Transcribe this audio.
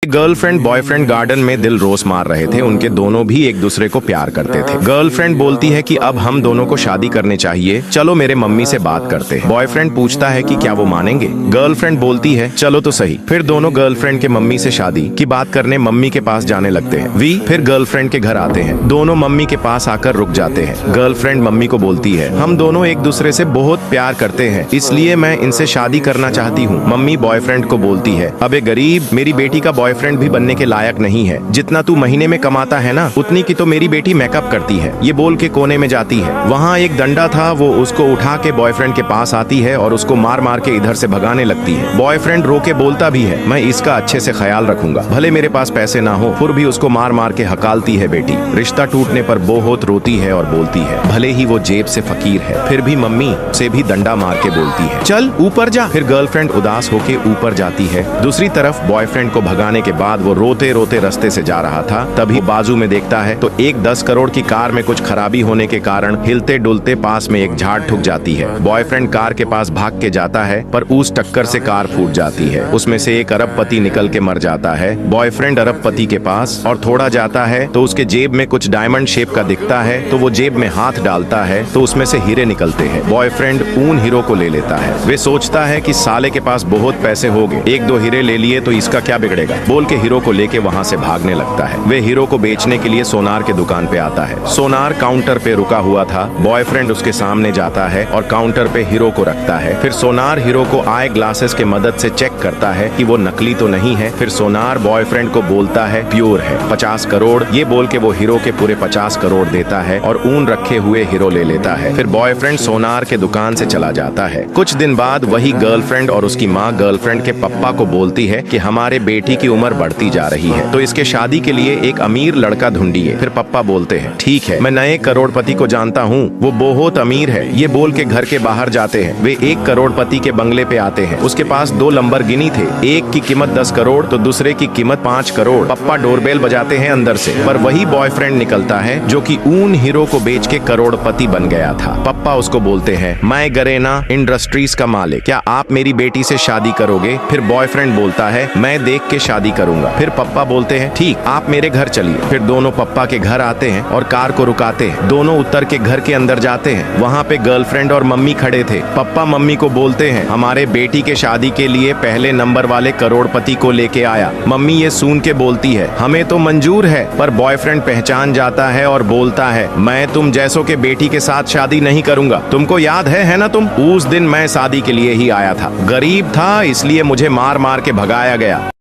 Girlfriend boyfriend garden में दिल रोज मार रहे थे। उनके दोनों भी एक दूसरे को प्यार करते थे। गर्लफ्रेंड बोलती है कि अब हम दोनों को शादी करने चाहिए, चलो मेरे मम्मी से बात करते हैं। बॉयफ्रेंड पूछता है कि क्या वो मानेंगे। गर्लफ्रेंड बोलती है चलो तो सही। फिर दोनों गर्लफ्रेंड के मम्मी से शादी की बात करने मम्मी के पास जाने लगते हैं। फिर गर्लफ्रेंड के घर आते हैं। दोनों मम्मी के पास आकर रुक जाते हैं। गर्लफ्रेंड मम्मी को बोलती है हम दोनों एक दूसरे से बहुत प्यार करते हैं, इसलिए मैं इनसे शादी करना चाहती हूँ। मम्मी बॉयफ्रेंड को बोलती है अबे गरीब, मेरी बेटी का बॉयफ्रेंड भी बनने के लायक नहीं है। जितना तू महीने में कमाता है ना, उतनी की तो मेरी बेटी मेकअप करती है। ये बोल के कोने में जाती है। वहाँ एक डंडा था, वो उसको उठा के बॉयफ्रेंड के पास आती है और उसको मार मार के इधर से भगाने लगती है। बॉयफ्रेंड रो के बोलता भी है मैं इसका अच्छे से ख्याल रखूंगा, भले मेरे पास पैसे ना हो। फिर भी उसको मार मार के हकालती है बेटी। रिश्ता टूटने पर बहुत रोती है और बोलती है भले ही वो जेब से फकीर है, फिर भी मम्मी से भी डंडा मार के बोलती है चल ऊपर जा। फिर गर्लफ्रेंड उदास होके ऊपर जाती है। दूसरी तरफ बॉयफ्रेंड को भगाने के बाद वो रोते रोते रास्ते से जा रहा था। तभी बाजू में देखता है तो एक 10 करोड़ की कार में कुछ खराबी होने के कारण हिलते डुलते पास में एक झाड़ ठुक जाती है। बॉयफ्रेंड कार के पास भाग के जाता है, पर उस टक्कर से कार फूट जाती है। उसमें से एक अरबपति निकल के मर जाता है। बॉयफ्रेंड अरबपति के पास और थोड़ा जाता है तो उसके जेब में कुछ डायमंड शेप का दिखता है, तो वो जेब में हाथ डालता है तो उसमें से हीरे निकलते हैं। बॉयफ्रेंड उन हीरो को ले लेता है। वे सोचता है कि साले के पास बहुत पैसे होंगे, एक दो हीरे ले लिए तो इसका क्या बिगड़ेगा, बोल के हीरो को लेके वहाँ से भागने लगता है। वे हीरो को बेचने के लिए सोनार के दुकान पे आता है। सोनार काउंटर पे रुका हुआ था। बॉयफ्रेंड उसके सामने जाता है और काउंटर पे हीरो को रखता है। फिर सोनार हीरो को आई ग्लासेस के मदद से चेक करता है कि वो नकली तो नहीं है। फिर सोनार बॉयफ्रेंड को बोलता है प्योर है, 50 करोड़। ये बोल के वो हीरो के पूरे 50 करोड़ देता है और ऊन रखे हुए हीरो ले लेता है। फिर बॉयफ्रेंड सोनार के दुकान से चला जाता है। कुछ दिन बाद वही गर्लफ्रेंड और उसकी माँ गर्लफ्रेंड के पप्पा को बोलती है कि हमारे बेटी की उम्र बढ़ती जा रही है, तो इसके शादी के लिए एक अमीर लड़का ढूंढिए। फिर पप्पा बोलते हैं ठीक है, मैं नए करोड़पति को जानता हूँ, वो बहुत अमीर है। ये बोल के घर के बाहर जाते हैं। वे एक करोड़पति के बंगले पे आते हैं। उसके पास 2 लंबरगिनी थे, एक की कीमत 10 करोड़ तो दूसरे की कीमत 5 करोड़। पप्पा डोरबेल बजाते हैं अंदर से, पर वही बॉयफ्रेंड निकलता है जो कि ऊन हीरो को बेच के करोड़पति बन गया था। पप्पा उसको बोलते हैं मैं गरेना इंडस्ट्रीज का मालिक, क्या आप मेरी बेटी से शादी करोगे। फिर बॉयफ्रेंड बोलता है मैं देख के शादी करूंगा। फिर पप्पा बोलते हैं ठीक, आप मेरे घर चलिए। फिर दोनों पप्पा के घर आते हैं और कार को रुकाते हैं। दोनों उतर के घर के अंदर जाते हैं। वहाँ पे गर्लफ्रेंड और मम्मी खड़े थे। पप्पा मम्मी को बोलते हैं हमारे बेटी के शादी के लिए पहले नंबर वाले करोड़पति को लेके आया। मम्मी ये सुन के बोलती है हमें तो मंजूर है, पर बॉयफ्रेंड पहचान जाता है और बोलता है मैं तुम जैसों के बेटी के साथ शादी नहीं करूंगा। तुमको याद है ना तुम, उस दिन मैं शादी के लिए ही आया था, गरीब था इसलिए मुझे मार मार के भगाया गया।